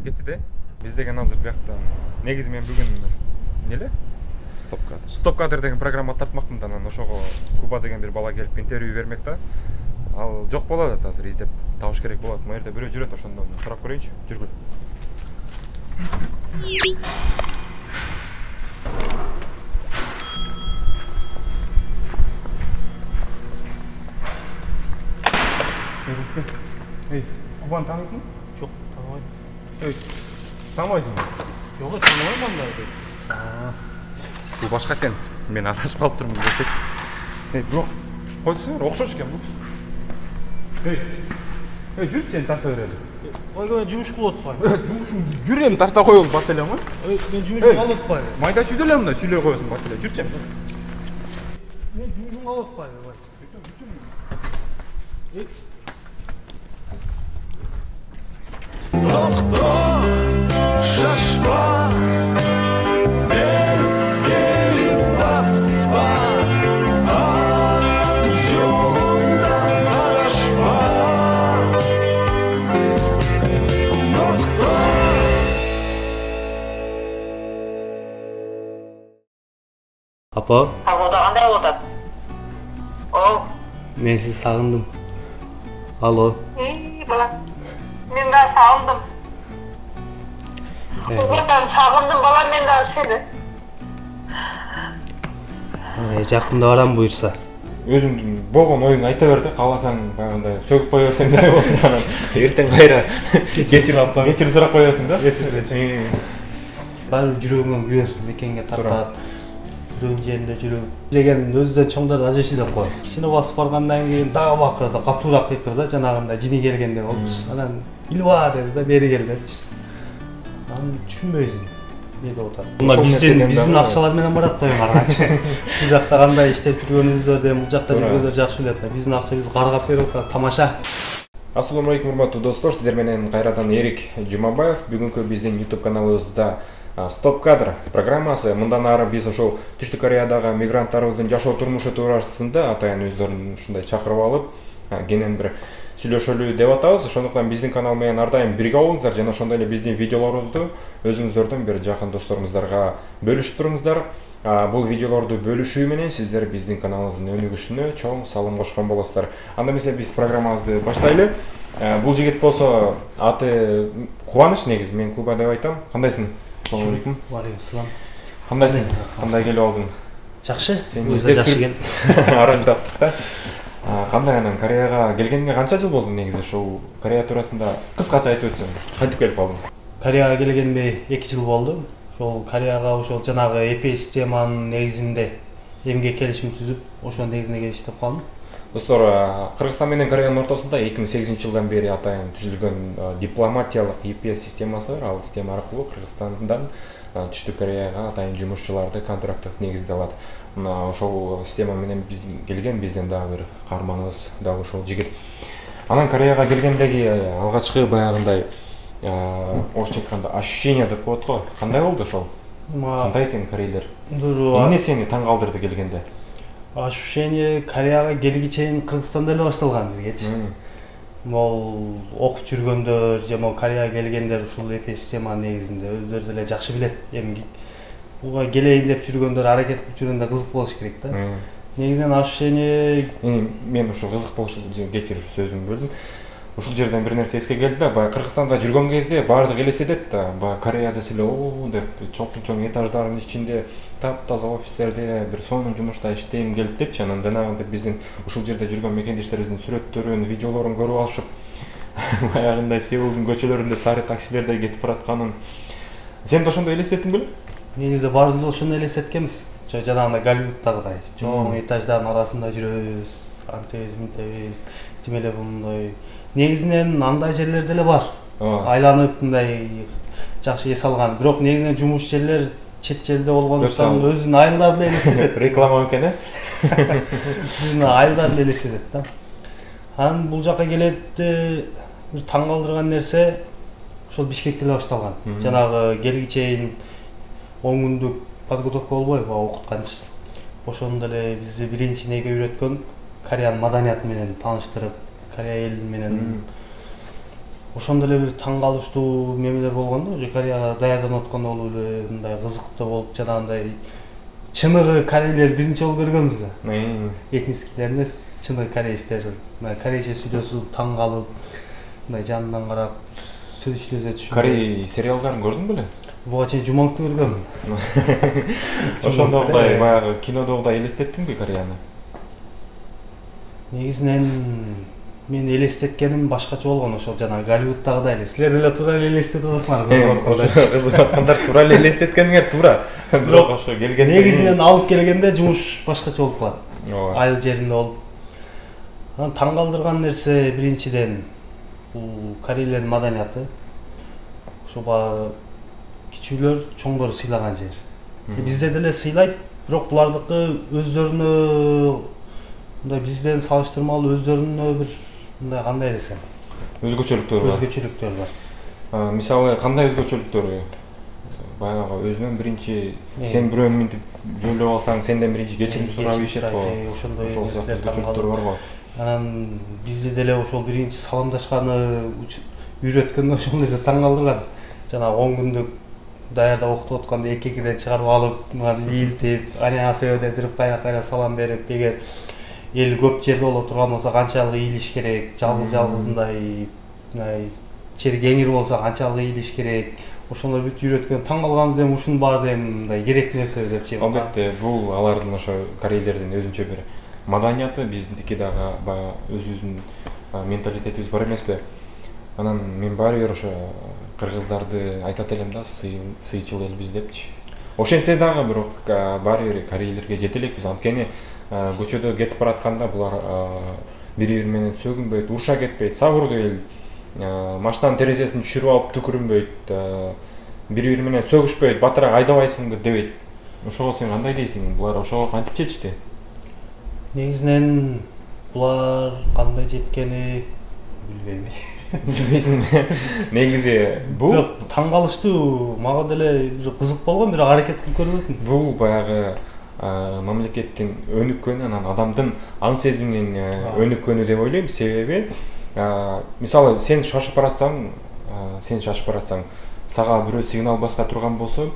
кетти да. Биз деген азыр бияктан негизи мен бүгүн эмне Стоп кадр деген программа тартмакмын да, анан ошого Куба деген бир бала келип интервью бермек да. Ал жок болот азыр, издеп табыш керек болот. Могу жерде бирөө жүрөт, ошондон сурап көрөйүнчү. Жүргүл. Эй, Кубаны таанысың? Жок, тааныбайм. Эй, тааныбайсыңбы? Жок, тааныбайм андай. Бул башка экен. Мен адашып калып турмун десеч. Эй, бирок койсуңар, окшош экен бул. Эй, жүр сен тарта берели. Мен жумуш кылып атпайм. Жумушуң жүр эми тарта коелу бас эле ма? Мен жумушумду алып атпайм. Майда чүйдө эле мындай сүйлөй коесуң бас эле. Жүрчү. Мен жумушумду алып атпайм. Doktor şaşma, eskerik basma, hak yolundan araşma. Doktor. Apa, Havoda qanday bo'ladi? men sizni sog'indim. Alo. Bola. Men de sağındım. Ben sağındım bola, men de seni. Жакында барам буйрса. Өзүңдүн болгон оюңду айта бер да, кааласаң баягындай сөгүп кое берсең да болот. Анан эртең кайра кечирим сурап коесуң да. Баары жүрөгүңө күйөсүң, мекенге тартат. Жүрөң жеринде жүрөң деген өзүдөн чоңдор ажеси деп коет. Кичине басып баргандан кийин дагы бакырды, катуураак кыйкырды, жанагындай жини келгендей болчу. Анан илба деди да, бери кел депчи. Анан түшүнбөйсүң. Не деп атат? Мына биздин акчалар менен барат да карганчы. Бул жакта кандай иштеп жүргөнүбүздү, бул жакта жүргөндөр жакшы билет да. Биздин акчабызды каргап берип атат, тамаша. Ассаламу алейкум, урматтуу достор, сиздер менен кайрадан Эрик Жумабаев. Бүгүнкү биздин YouTube каналыбызда Стоп кадр программасы. Мындан ары биз ошол Түштүк Кореядагы мигранттарыбыздын жашоо турмушу туурасында атайын өздөрүн ушундай чакырып алып, кенен бир сүйлөшөлү деп атабыз. Ошондуктан биздин канал менен ар дайым бирге болуңуздар жана ошондой эле биздин видеолорубузду өзүңүздөрдүн бир жакын досторуңуздарга бөлүшүп туруңуздар. Бул видеолорду бөлүшүү менен сиздер биздин каналыбыздын өнүгүшүнө чоң салым кошкон болосуздар. Анда эмесе биз программабызды баштайлы. Бул жигит болсо аты Кубаныч, негизи мен Куба деп айтам. Кандайсың? Ассаламу алейкум. Валейкум салам. Кандайсың? Кандай келип алдың? Жакшы. Өзү жакшы кел. Аран таптык да. Кандай анан Кореяга келгениңе канча жыл болду негизи? Ошол Корея туурасында кыскача айтып өтсөң. Кантип келип калдың? Кореяга келгениме 2 жыл болду. Ошол Кореяга ошол жанагы EPS системанын негизинде эмгек келишим түзүп, ошонун негизинде келип иштеп калдым. Достор, Кыргызстан менен Кореянын ортосунда 2008-жылдан бери атайын түзүлгөн дипломатиялык EPS системасы бар. Ал система аркылуу Кыргызстандан Түштүк Кореяга атайын жумушчуларды контракттык негизде алат. Мына ошол система менен биз келген, бизден дагы бир каарманыбыз дагы ошол жигит. Анан Кореяга келгендеги алгачкы баягындай орусча айтканда ощущение деп коет го. Кандай болду ошол? Кандай экен корейлер? Эмне сени таң калтырды келгенде? Ощущение Кореяга келги чейин Кыргызстанда эле башталган бизгечи. Могу окуп жүргөндөр же могу Кореяга келгендер ушул EPS системанын негизинде өздөрү деле жакшы билет. Эми буга келейин деп жүргөндөр аракет кылып жүргөндө кызык болуш керек да. Негизинен ощущение мен ушул кызык болушу кечир сөзүмдү бөлдүм. Ушул жерден бир нерсе эске келди да, баягы Кыргызстанда жүргөн кезде баардыгы элестетет да, баягы Кореяда силе деп чоң этаждардын ичинде таптаза офистерде бир сонун жумушта иштейм келип депчи. Анан жанагындай биздин ушул жерде жүргөн мекендештерибиздин сүрөттөрүн, видеолорун көрүп алышып, баягындай Сеулдун көчөлөрүндө сары таксилерде кетип баратканын сен да ошондой элестеттиң беле? Негизинде баарыбыз да ошону элестеткенбиз. Жанагындай Голливуддагыдай чоң этаждардын арасында жүрөбүз, антебиз, мынтебиз, тим эле мындай. Негизинен андай жерлер деле бар. Айланып мындай жакшы эс алган. Бирок негизинен жумуш жерлер чет жерде болгондуктан өзүнүн айылдары деле элестетет. Реклама экен, Өзүнүн айылдары деле элестетет да. Анан бул жака келетти бир таң калтырган нерсе ошол Бишкекте эле башталган. Жанагы келги чейин 10 күндүк подготовка болбойбу, окутканчы. Ошондо эле бизди биринчи неге үйрөткөн Кореянын маданияты менен тааныштырып, Корея эл менен ошондо эле бир таң калыштуу мемелер болгондо, уже Кореяга даярданып атканда болуп эле мындай кызыктуу болуп, жанагындай чыныгы корейлер биринчи жолу көргөнбүз да. Этническийлер эмес, чыныгы корейчтер. Мына корейче сүйлөшүп, таң калып, мындай жанынан карап сүйлөшүлөсө түшүнбөй. Корей сериалдарын көрдүң беле? Буга чейин Жумаңды көргөм. Ошондогудай баягы кинодогудай элестеттиңби Кореяны? Негизинен мен элестеткеним башкача болгон, ошол жана Голливуддагыдай эле. Силер деле туура эле элестетип атасыңар. Кызыгып аткандар туура эле элестеткениңер туура. Бирок ошо келгенде негизинен алып келгенде жумуш башкача болуп калат. Ооба. Айыл жеринде болуп. Анан таң калтырган нерсе биринчиден бул корейлердин маданияты. Ошо баягы кичүүлөр чоңдору сыйлаган жер. Бизде деле сыйлайт, бирок булардыкы өздөрүнө мындай бизден салыштырмалуу өздөрүнө бир мындай кандай десем, өзгөчөлүктөр бар. Өзгөчөлүктөр бар. Мисалы кандай өзгөчөлүктөр? Баягы өзүнөн биринчи сен бирөөнү мынтип жөөлөп алсаң, сенден биринчи кечирим сурап ийишет го. Ошондой өзгөчөлүктөр бар го. Анан бизде деле ошол биринчи саламдашканы үйрөткөндө ошол нерсе таң калтырган. Жана 10 күндүк даярдап окутуп атканда эки-экиден чыгарып алып, мына ийилтип, анясыө деп кайра салам берип, эгер эл көп жерде боло турган болсо канчалык ийилиш керек, жалгыз мындай жер кеңир болсо канчалык ийилиш керек. Ошондор бүт үйрөткөн. Таң калганыбыз эми ушунун баары эми мындай керектүү нерсе деп чейин. Албетте, бул алардын ошо корейлердин өзүнчө бир маданияты, биздики дагы баягы өзүбүздүн менталитетибиз бар эмеспи? Анан мен баары бир ошо кыргыздарды айтат элем да, сыйчыл элбиз депчи. Ошентсе дагы бирок баары бир корейлерге жете элекпиз. Анткени көчөдө кетип баратканда булар бири менен сөгүнбөйт, уруша кетпейт, сабырдуу эл. Машинанын терезесин түшүрүп алып түкүрүнбөйт, бири менен сөгүшпөйт, батыраак айдабайсыңбы дебейт. Ошого сен кандай дейсиң? Булар ошого кантип жетишти? Негизинен булар кандай жеткени билбейм. Билбейсиңби? Негизи бул таң калыштуу, мага деле кызык болгон, бирок аракет кылып көрбөдүм. Бул баягы мамлекеттин өнүккөнү, анан адамдын аң сезиминин өнүккөнү деп ойлойм. Себеби мисалы сен шашып баратсаң, сага бирөө сигнал баска турган болсо,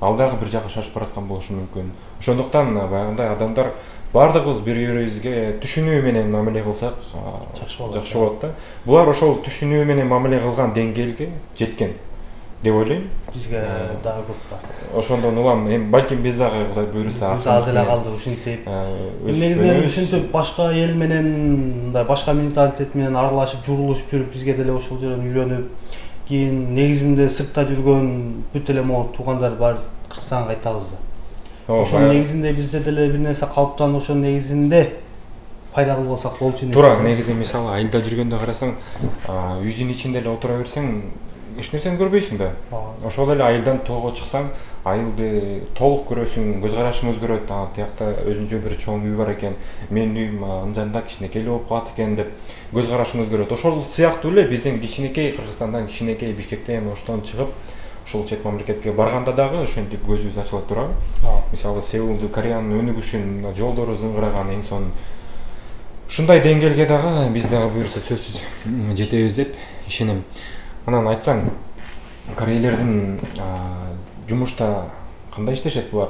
ал дагы бир жака шашып бараткан болушу мүмкүн. Ошондуктан баягындай адамдар бардыгыбыз бири-бирибизге түшүнүү менен мамиле кылсак жакшы болот да. Булар ошол түшүнүү менен мамиле кылган деңгээлге жеткен деп ойлойм. Бизге дагы көп бар. Ошондон улам эми балким биз дагы Кудай буйруса аз эле калды ушинтип. Негизинен ушинтип башка эл менен, мындай башка менталитет менен аралашып, журулушуп жүрүп, бизге деле ошол жерден үйрөнүп, кийин негизинде сыртта жүргөн бүт эле могу туугандар бар, Кыргызстанга кайтабыз да. Ошол негизинде бизде деле бир нерсе калыптанып, ошол негизинде пайда кылып алсак болчу. Туура, негизи мисалы айылда жүргөндө карасаң, үйдүн ичинде эле отура берсең, эч нерсени көрбөйсүң да. Ошол эле айылдан тоого чыксаң, айылды толук көрөсүң, көз карашың өзгөрөт. Тиякта өзүнчө бир чоң үй бар экен, менин үйүм ынжанда кичинекей болуп калат экен деп көз карашың өзгөрөт. Ошол сыяктуу эле биздин кичинекей Кыргызстандан, кичинекей Бишкектен, оштон чыгып, ушул чет мамлекетке барганда дагы ошентип көзүбүз ачыла турабы? Мисалы Сеулду, Кореянын өнүгүшүн, жолдору зыңгыраган эң сонун. Ушундай деңгээлге дагы биз дагы буюрса сөзсүз жетебиз деп ишенем. Анан айтсаң, корейлердин жумушта кандай иштешет булар?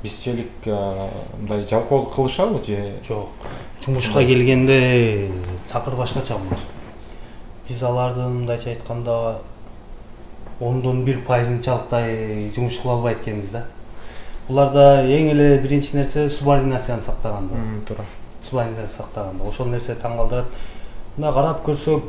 Бизчелик мындай жалкоолук кылышабы же жок? Жумушка келгенде такыр башкача булар. Биз алардын мындайча айтканда 1% жумуш кыла албайт экенбиз да. Буларда эң эле биринчи нерсе субординацияны сактаганда. Туура. Субординацияны сактаганда. Ошол нерсе таң калтырат. Мына карап көрсөк,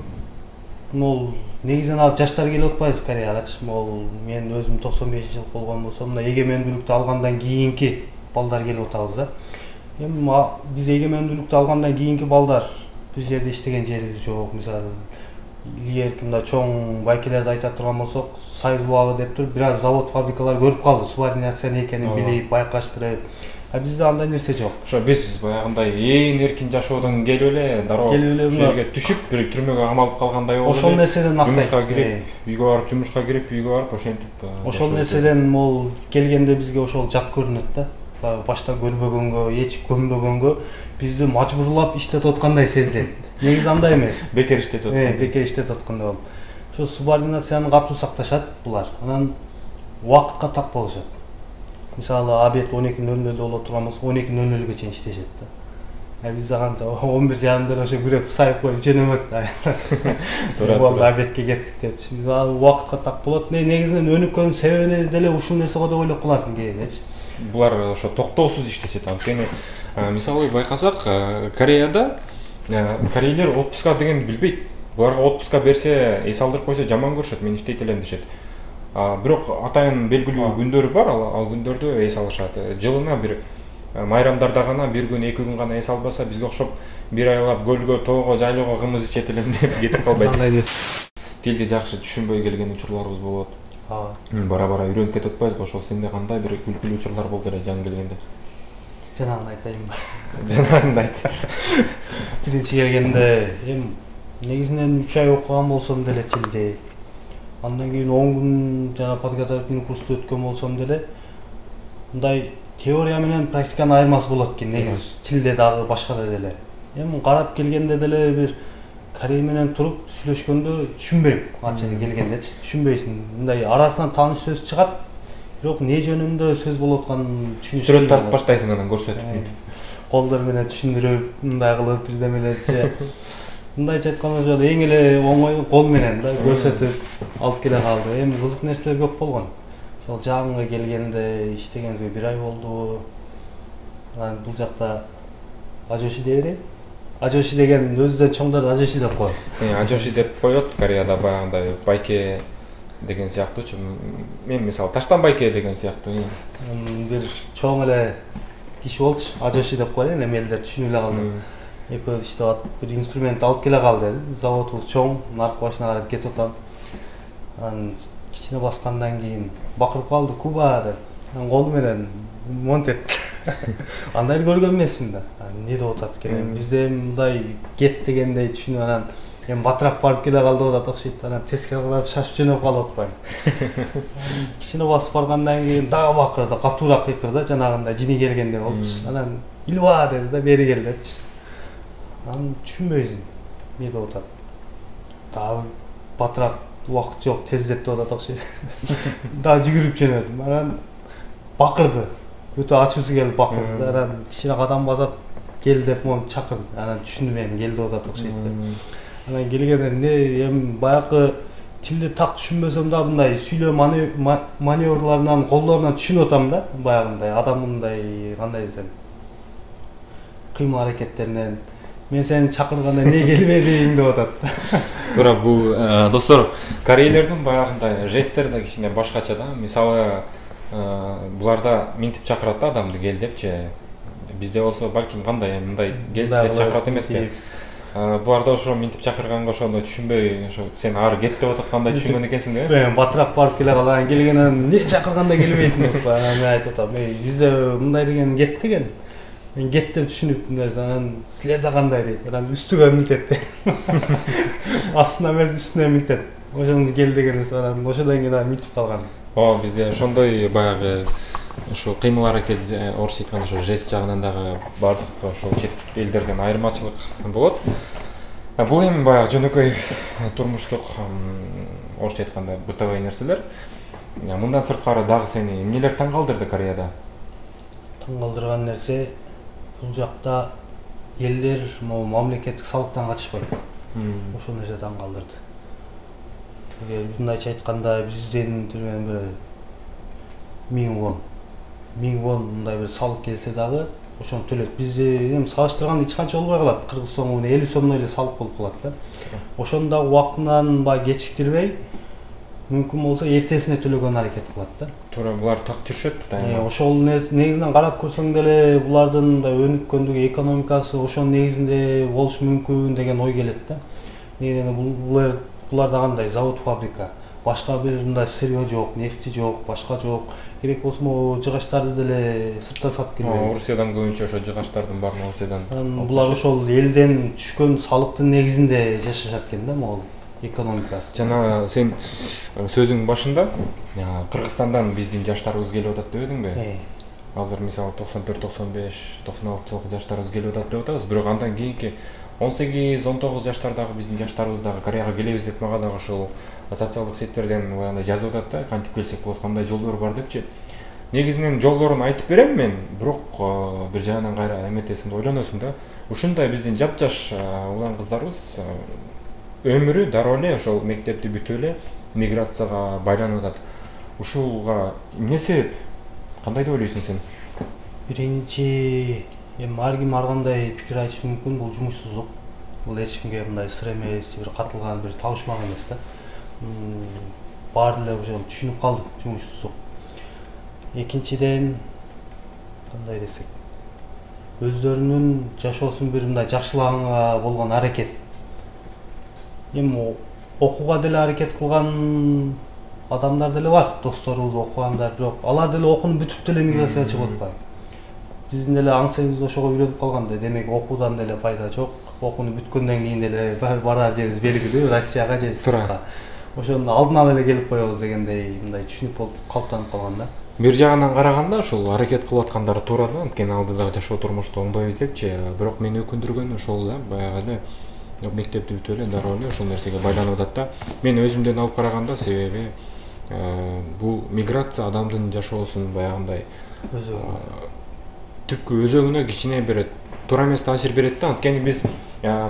могул негизинен ал жаштар келип атпайбыз Кореягачы. Могул мен өзүм 95-жыл болгон болсом, мына эгемендүүлүктү алгандан кийинки балдар келип атабыз да. Эми биз эгемендүүлүктү алгандан кийинки балдар бир жерде иштеген жерибиз жок. Мисалы илгерки мындай чоң байкелерди айта турган болсок, Сайыз буагы деп туруп, бир аз завод, фабрикалар көрүп калды, субординация экенин билип, байкаштырып. Бизде андай нерсе жок. Ошо биз баягындай эң эркин жашоодон келип эле дароо жерге түшүп, бир түрмөгө камалып калгандай болуп. Ошол нерседен жумушка кирип, үйгө барып, жумушка кирип, үйгө барып ошентип. Ошол нерседен могул келгенде бизге ошол жат көрүнөт да. башта көрбөгөнгө, ээчип көнбөгөнгө бизди мажбурлап иштетип аткандай сезилет. Негизи андай эмес. Бекер иштетип аткан. Бекер иштетип аткандай болуп. Ошо субординацияны катуу сакташат булар. Анан убакытка так болушат. Мисалы обед 12:00 боло турган болсо 12:00 чейин иштешет да. Бизде канча 11:30 ошо күрөк сайып коюп жөнөмөк да. Болду обедке кеттик деп. Убакытка так болот. Негизинен өнүккөн себеби деле ушул нерсеге деп ойлоп каласың кээде. Булар ошо токтоосуз иштешет. Анткени мисалы байкасак, Кореяда корейлер отпуска дегенди билбейт. Буларга отпуска берсе, эс алдырып койсо жаман көрүшөт, мен иштейт элем дешет. Бирок атайын белгилүү күндөрү бар, ал күндөрдө эс алышат. Жылына бир майрамдарда гана бир күн, 2 күн гана эс албаса, бизге окшоп бир айлап көлгө, тоого, жайлоого кымыз ичет элем деп кетип калбайт. Тилди жакшы түшүнбөй келген учурларыбыз болот. Бара-бара үйрөнүп кетип атпайбызбы? Ошол сенде кандай бир күлкүлүү учурлар болду эле жан келгенде? Жанагын айтайынбы? Жанагын айт. Биринчи келгенде негизинен 3 ай окуган болсом деле тилди. Андан кийин 10 күн жана подготовительный курсту өткөн болсом деле мындай теория менен практиканын айырмасы болот экен. Негизи тилде дагы башка деле. Карап келгенде деле бир корей менен туруп сүйлөшкөндө түшүнбөйм. Ачыгы келгенде түшүнбөйсүң. Мындай арасынан тааныш сөз чыгат, бирок эмне жөнүндө сөз болуп атканын түшүнүш. Сүрөт тартып баштайсың, анан көрсөтүп. Колдор менен түшүндүрүп, мындай кылып, бирдемелерче. Мындайча айтканда ошо эң эле оңой кол менен да көрсөтүп алып келе калды. Кызык нерселер көп болгон. Ошол жагымга келгенде иштегенибизге 1 ай болду. Анан бул жакта ажоши дей берейин. Ажоши деген өзүдөн чоңдорду ажоши деп коет. Ажоши деп коет Кореяда, баягындай байке деген сыяктуучу. Мен мисалы таштан байке деген сыяктуу. Бир чоң эле киши болчу, ажоши деп коет, эми элдер түшүнүп эле калды. Экөө иштеп атып, бир инструмент алып келе калды. Заводубуз чоң, наркы башына карап кетип атам. Анан кичине баскандан кийин бакырып калды, Куба деп. Анан колу менен монтет. Андай көргөн эмесмин да. Эмне деп атат экен? Бизде мындай кет дегендей түшүнүп анан батыраак барып келе калды деп атат окшойт. Анан тескери карап шашып жөнөп калып атпайм. Кичине басып баргандан кийин дагы бакырды, катуураак кыйкырды, жанагындай жини келгендей болчу. Анан илва деди да, бери кел депчи. Анан түшүнбөйсүң эмне деп атат. Дагы батыраак убакыт жок, тездет деп атат окшойт. Дагы жүгүрүп жөнөдүм. Анан бакырды. Өтө ачуусу келип бакырды. Анан кичине кадам басып кел деп мону чакырды. Анан түшүндүм эми кел деп атат окшойт деп. Анан келгенде эми баягы тилди так түшүнбөсөм да мындай сүйлөө маневрларынан, колдорунан түшүнүп атам да. Баягындай адамындай кандай десем, кыймыл аракеттеринен мен сени чакырганда эмне келбедиң деп атат. Туура бул достор, корейлердин баягындай жесттери да кичине башкача да. Мисалы буларда минтип чакырат да адамды кел депчи. Бизде болсо балким кандай мындай кел деп чакырат эмеспи. Буларда ошо минтип чакырганга ошондо түшүнбөй, ошо сен ары кет деп аткандай түшүнгөн экенсиң да. Мен батыраак барып келе калган, келгенен эмне чакырганда келбейсиң деп мен айтып атам. Бизде мындай деген кет деген. Мен кет деп түшүнүптүм да, анан силерде кандай дейт. Анан үстүгө минтет. Астына эмес, үстүнө минтет. Ошону кел деген анан ошондон кийин минтип калган. Бизде ошондой баягы ошо кыймыл аракет, орусча айтканда ошо жест жагынан дагы бардык ошол чет элдерден айырмачылык болот. Бул эми баягы жөнөкөй турмуштук, орусча айтканда бытовой нерселер. Мындан сырткары дагы сени эмнелер таң калтырды Кореяда? Таң калтырган нерсе бул жакта элдер мамлекеттик салыктан качышпайт. Ошол нерсе таң калтырды. Мындайча айтканда бизден бир 1000 вон мындай бир салык келсе дагы ошону төлөйт. Бизде эми салыштырганда эч канча болбой калат. 40 сом, 50 сомдой эле салык болуп калат да. Ошону дагы убактынан кечиктирбей, мүмкүн болсо эртесине төлөгөнү аракет кылат да. Туура, булар так түшөт да. Ошол негизинен карап көрсөң деле булардын мындай өнүккөндүгү, экономикасы ошонун негизинде болушу мүмкүн деген ой келет да. Буларда кандай завод, фабрика, башка бир мындай сырье жок, нефти жок, башка жок. Керек болсо жыгачтарды деле сырттан сатып келбейт. Орусиядан көбүнчө ошо жыгачтардын баарын Орусиядан. Булар ошол элден түшкөн салыктын негизинде жашашат экен да, могул экономикасы. Жана сен сөзүңдүн башында Кыргызстандан биздин жаштарыбыз келип атат дебедиңби? азыр мисалы 94, 95, 96 жылкы жаштарыбыз келип атат деп атабыз. Бирок андан кийинки 18, 19 жаштардагы биздин жаштарыбыз дагы Кореяга келебиз деп мага дагы ушул социалдык сеттерден баягындай жазып атат да, кантип келсек болот, кандай жолдор бар депчи. Негизинен жолдорун айтып берем мен, бирок бир жагынан кайра эметесиң да ойлоносуң да. Ушундай биздин жапжаш улан кыздарыбыз өмүрү дароо эле ошол мектепти бүтүп эле миграцияга байланып атат. Ушуга эмне себеп? Кандай деп ойлойсуң сен? Биринчи эми ар ким ар кандай пикир айтышы мүмкүн, бул жумушсуздук. Бул эч кимге мындай сыр эмес, бир катылган бир табышмак эмес да. Баары деле ошол түшүнүп калдык жумушсуздук. Экинчиден кандай десек, өздөрүнүн жашоосун бир мындай жакшылаганга болгон аракет. Эми окууга деле аракет кылган адамдар деле бар, досторубуз окугандар, бирок алар деле окууну бүтүп деле миграцияга чыгып атпайбы. Биздин деле аңсайыбыз ошого үйрөнүп калганда, демек окуудан деле пайда жок. Окууну бүткөндөн кийин деле барар жерибиз белгилүү, Россияга же сыртка. Ошону алдынан эле келип коебуз дегендей мындай түшүнүк болуп калыптанып калган да. Бир жагынан караганда ушул аракет кылып аткандары туура да, анткени алдыдагы жашоо турмушту оңдойбуз депчи. Бирок мени өкүндүргөнү ошол да, баягы эле мектепти бүтүп эле дароо эле ушул нерсеге байланып атат да. Мен өзүмдөн алып караганда себеби бул миграция адамдын жашоосун баягындай түпкү өзөгүнө кичине бир туура эмес таасир берет да. Анткени биз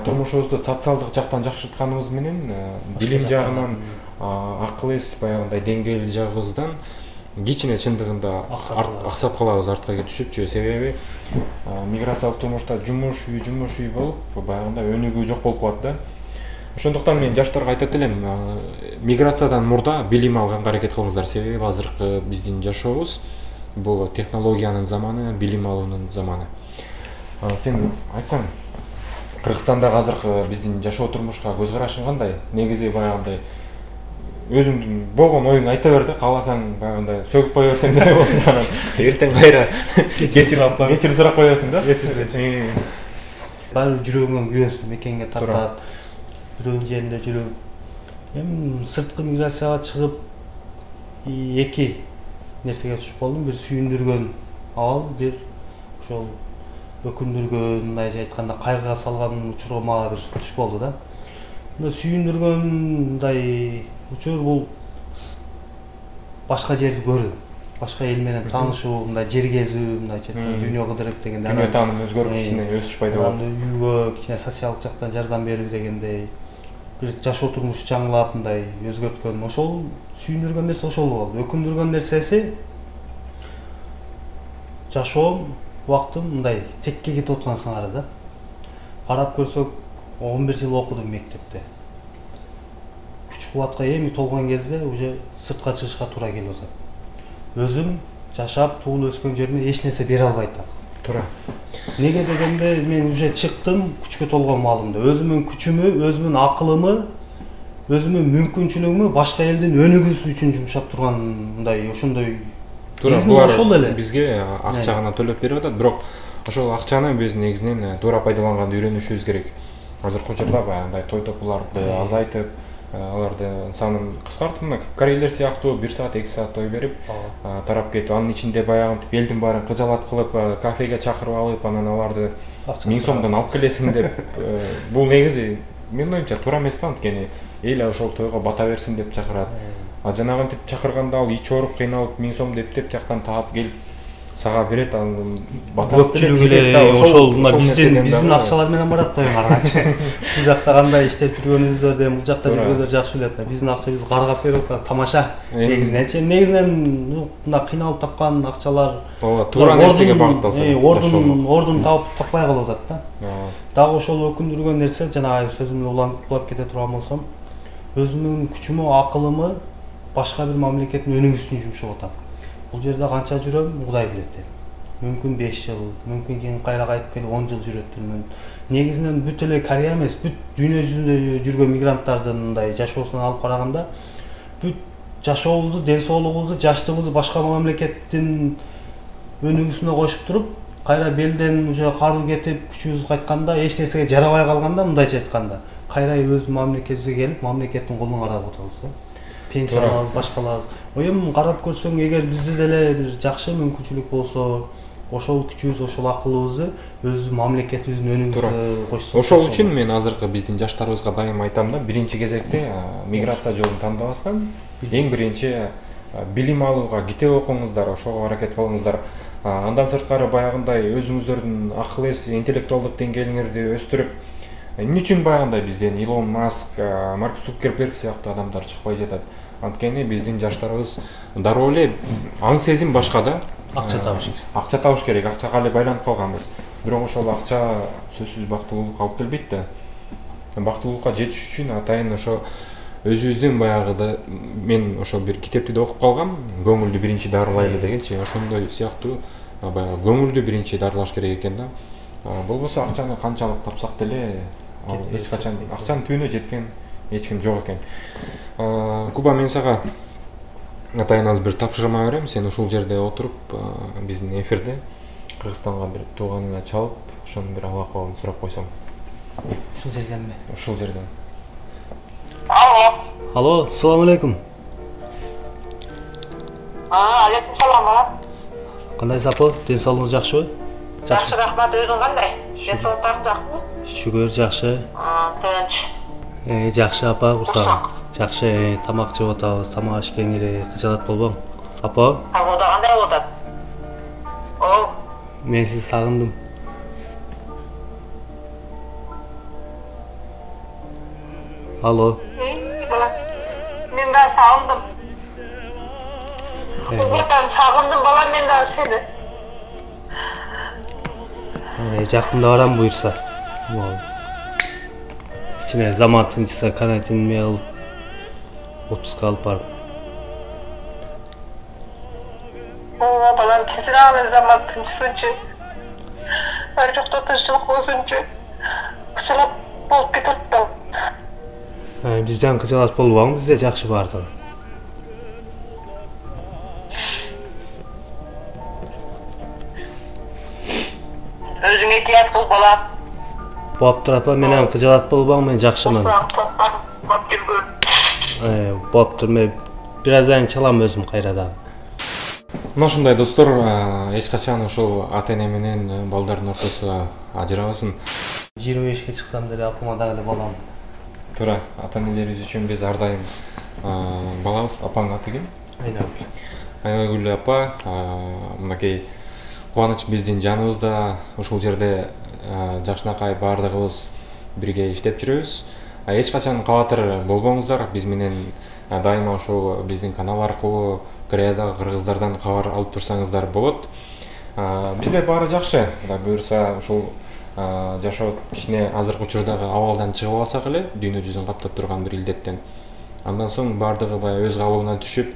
турмушубузду социалдык жактан жакшыртканыбыз менен билим жагынан акыл эс баягындай деңгээл жагыбыздан кичине чындыгында аксап калабыз, артка түшүпчү. Себеби миграциялык турмушта жумуш үй болуп баягындай өнүгүү жок болуп калат да. Ошондуктан мен жаштарга айтат элем, миграциядан мурда билим алганга аракет кылыңыздар. Себеби азыркы биздин жашообуз бул технологиянын заманы, билим алуунун заманы. Сен айтсаң, Кыргызстандагы азыркы биздин жашоо турмушка көз карашың кандай? Негизи баягындай өзүңдүн болгон оюңду айта бер да, кааласаң баягындай сөгүп кое берсең деле болот. Анан эртең кайра кечирип сурап кое берсиң да. Баары жүрөгүңөн күйөсүн мекенге тартат, бирөөнүн жеринде жүрүп. Эми сырткы миграцияга чыгып эки нерсеге түшүп калдым. Бир сүйүндүргөн абал, бир ошол өкүндүргөн, мындайча айтканда кайгыга салган учурга мага бир түшүп болду да. Сүйүндүргөн мындай учур бул башка жерди көрүү, башка эл менен таанышуу, мындай жер кезүү, мындайча айтканда дүйнө кыдырып дегенде. Дүйнө таанымы өзгөрүп кичине өсүш пайда болот. Үйгө кичине социалдык жактан жардам берүү дегендей бир жашоо турмушу жаңылап мындай өзгөрткөн. Ошол сүйүндүргөн нерсе ошол болду. Өкүндүргөн нерсеси жашоом, убактым мындай текке кетип аткан сыңары да. Карап көрсөк 11 жыл окудум мектепте. Күч кубатка эми толгон кезде уже сыртка чыгышка туура келип атат. Өзүм жашап туулуп өскөн жериме эч нерсе бере албай атам. Туура. Неге дегенде мен уже чыктым күчкө толгон маалымда. Өзүмдүн күчүмү, өзүмдүн акылымы, өзүмдүн мүмкүнчүлүгүмү башка элдин өнүгүүсү үчүн жумшап турган мындай ошондой. Туура, булар бизге акча гана төлөп берип атат, бирок ошол акчаны биз негизинен туура пайдаланганды үйрөнүшүбүз керек. Азыркы учурда баягындай той топуларды азайтып, алардын санын кыскартып, мына корейлер сыяктуу 1 саат 2 саат той берип тарап кетип, анын ичинде баягынтип элдин баарын кыжалат кылып, кафеге чакырып алып, анан аларды 1000 сомдон алып келесиң деп, бул негизи менин оюмча туура эмес да, анткени эл ошол тойго бата берсин деп чакырат. Жанагынтип чакырганда ал ич ооруп кыйналып 1000 сом деп тияктан таап келип сага берет, анын көпчүлүгү эле ошол биздин акчалар менен барат да арганча. Бул жакта кандай иштеп жүргөнүбүздөн бул жакта жүргөндөр жакшы билет. Биздин акчабызды каргап берип атат, тамаша. Негизинен мына кыйналып тапкан акчалар туура нерсеге багытталса, ордун таппай калып атат да. Дагы ошол өкүндүргөн нерсе, жана сөзүмдү улап кете турган болсом, өзүмдүн күчүмү, акылымы башка бир мамлекеттин өнүгүүсүнө жумшап атам. Бул жерде канча жүрөм, Кудай билет. Мүмкүн 5 жыл, мүмкүн кийин кайра кайтып келип 10 жыл жүрөтүмүн. Негизинен бүт эле Корея эмес, бүт дүйнө жүзүндө жүргөн мигранттардын мындай жашоосунан алып караганда, бүт жашообузду, ден соолугубузду, жаштыгыбызды башка мамлекеттин өнүгүүсүнө кошуп туруп, кайра белден уже каруу кетип, күчүбүз кайтканда, эч нерсеге жарабай калганда, мындайча айтканда, кайра өз мамлекетибизге келип, мамлекеттин колун карап отурабыз да. пенсиялар башкалар. Эми карап көрсөң, эгер бизде деле бир жакшы мүмкүнчүлүк болсо, ошол күчүбүз, ошол акылыбызды өз мамлекетибиздин өнүгүүсүнө койсок. Ошол үчүн мен азыркы биздин жаштарыбызга дайым айтам да, биринчи кезекте миграция жолун тандабастан эң биринчи билим алууга китеп окуңуздар, ошого аракет кылыңыздар. Андан сырткары баягындай өзүңүздөрдүн акыл эс, интеллектуалдык деңгээлиңерди өстүрүп, эмне үчүн баягындай бизден Илон Маск, Марк Цукерберг сыяктуу адамдар чыкпай жатат? Анткени биздин жаштарыбыз дароо эле аң сезим башка да. Акча табыш керек. Акча табыш керек, акчага эле байланып калганбыз. Бирок ошол акча сөзсүз бактылуулукка алып келбейт да. Бактылуулукка жетиш үчүн атайын ошо өзүбүздүн баягыда, мен ошо бир китепти да окуп калгам, көңүлдү биринчи дарылайлы дегенчи, ошондой сыяктуу баягы көңүлдү биринчи дарылаш керек экен да. Болбосо акчаны канчалык тапсак деле, ал эч качан акчанын түбүнө жеткен эч ким жок экен. Куба, мен сага атайын азыр бир тапшырма берем. Сен ушул жерде отуруп, биздин эфирде Кыргызстанга бир тууганыңа чалып, ошонун бир абал-акыбалын сурап койсоң. Ушул жерденби? Ушул жерден. Алло. Алло, салам алейкум. Алейкум салам, бала. Кандайсыз апа? Ден соолугуңуз жакшыбы? Жакшы, рахмат. Өзүң кандай? Денсаулыктарың жакшыбы? Шүгүр, жакшы. Тынч. Жакшы апа, курсагым. Жакшы, тамак жеп атабыз, тамак ишкен эле, кыжалат болбоң. Апа, Погода кандай болуп атат? О, мен сизди сагындым. Алло. бала. Мен да сагындым. Мен сагындым, бала, мен да сени. Жакында барам буюрса. Кичине заман тынчса карантинме кылып, отпускка алып барып. О, балам, тезирээк аны заман тынчсынчы. Ар жакта тынччылык болсунчу. Кычалап болуп кетип атпайбы? Бизден кыжалат болбоң, бизде жакшы бардыгы. Өзүңө кият кыл, бала. Болуптур апа, мен эми кыжалат болбоң, мен жакшымын. Токтар жүргөн. Болуптур, мен бир аздан чалам өзүм кайра дагы. Мына ушундай достор, эч качан ошол ата-эне менен балдардын ортосу ажырабасын. 25-ке чыксам деле апама дагы эле балам. Туура, ата-энелерибиз үчүн биз ар дайым балабыз. Апаң аты ким? Айнагүл. Айнагүл апа, мынакей кубаныч биздин жаныбызда, ушул жерде жакшынакай баардыгыбыз бирге иштеп жүрөбүз. Эч качан кабатыр болбоңуздар, биз менен дайыма ушул биздин канал аркылуу Кореядагы кыргыздардан кабар алып турсаңыздар болот. Бизде баары жакшы, Кудай буюрса ушул жашоо кичине азыркы учурдагы абалдан чыгып алсак эле, дүйнө жүзүн каптап турган бир илдеттен. Андан соң баардыгы баягы өз калыбына түшүп,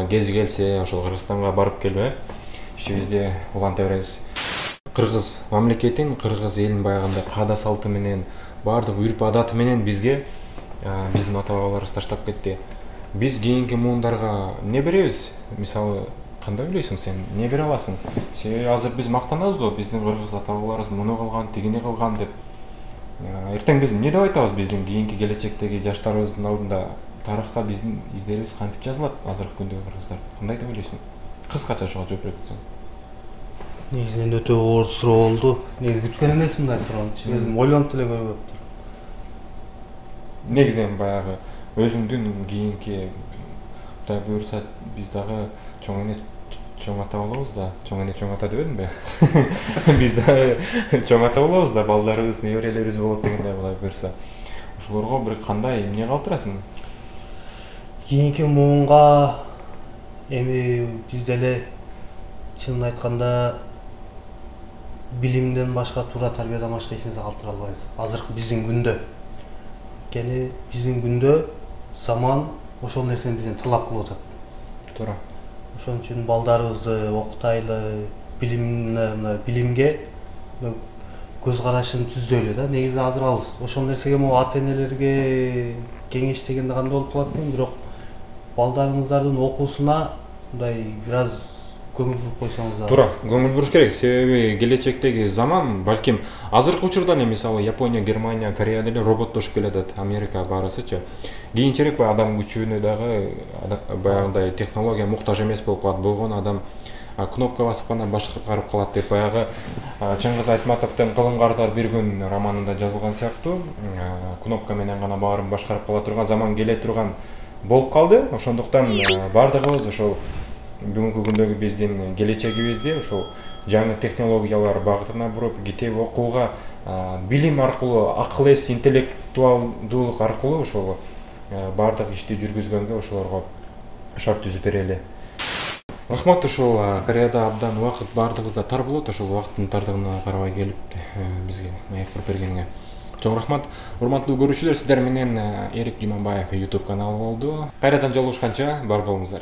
кези келсе ошол Кыргызстанга барып келип, ишибизди уланта беребиз. Кыргыз мамлекетин, кыргыз элин баягындай каада салты менен, баардык үрп адаты менен бизге биздин ата бабаларыбыз таштап кетти. Биз кийинки муундарга эмне беребиз? Мисалы, кандай ойлойсуң сен? Эмне бере аласың? Себеби азыр биз мактанабыз го, биздин кыргыз ата бабаларыбыз муну кылган, тигини кылган деп. Эртең биз эмне деп айтабыз биздин кийинки келечектеги жаштарыбыздын алдында? Тарыхта биздин издерибиз кантип жазылат азыркы күндөгү кыргыздар? Кандай деп ойлойсуң? Кыскача ошого жооп берип кетсең. Негизинен өтө оор суроо болду. Негизи күткөн эмес мындай суроону. Өзүм ойлонуп деле көрбөптүр. Негизинен баягы өзүңдүн кийинки, Кудай буюрса, биз дагы чоң эне чоң ата болобуз да, чоң эне чоң ата дебедимби? Биз дагы чоң ата болобуз да, балдарыбыз, неберелерибиз болот дегендей, Кудай буюрса. Ошолорго бир кандай эмне калтырасың? Кийинки муунга эми биз деле чынын айтканда билимден башка, туура тарбиядан башка эч нерсе калтыра албайбыз. Азыркы биздин күндө. Анткени биздин күндө заман ошол нерсени бизден талап кылып атат. Туура. Ошон үчүн балдарыбызды окутайлы, билимге көз карашын түздөйлү да. Негизи азыр алыс. Ошол нерсеге могу ата-энелерге кеңеш дегенде кандай болуп калат экен, бирок балдарыңыздардын окуусуна мындай бир аз көңүл буруп койсоңуз туура көңүл буруш керек, себеби келечектеги заман балким азыркы учурда эле мисалы Япония, Германия, Кореяда эле роботтошуп келатат, Америка баарысычы. Кийинчерээк баягы адам күчүнө дагы баягындай технология муктаж эмес болуп калат. Болгону адам кнопка басып гана башкарып калат деп баягы Чыңгыз Айтматовдун Кылым картар бир күн романында жазылган сыяктуу, кнопка менен гана баарын башкарып кала турган заман келе турган болуп калды. Ошондуктан бардыгыбыз ошол бүгүнкү күндөгү биздин келечегибизди ошол жаңы технологиялар багытына буруп, китеп окууга, билим аркылуу, акыл эс, интеллектуалдуулук аркылуу ошол бардык ишти жүргүзгөнгө ошолорго шарт түзүп берели. Рахмат, ошол Кореяда абдан убакыт бардыгыбызда тар болот, ошол убакыттын тардыгына карабай келип бизге маек берип бергениңе чоң рахмат. Урматтуу көрүүчүлөр, сиздер менен Эрик Жумабаев YouTube каналы болду. Кайрадан жолугушканча бар болуңуздар.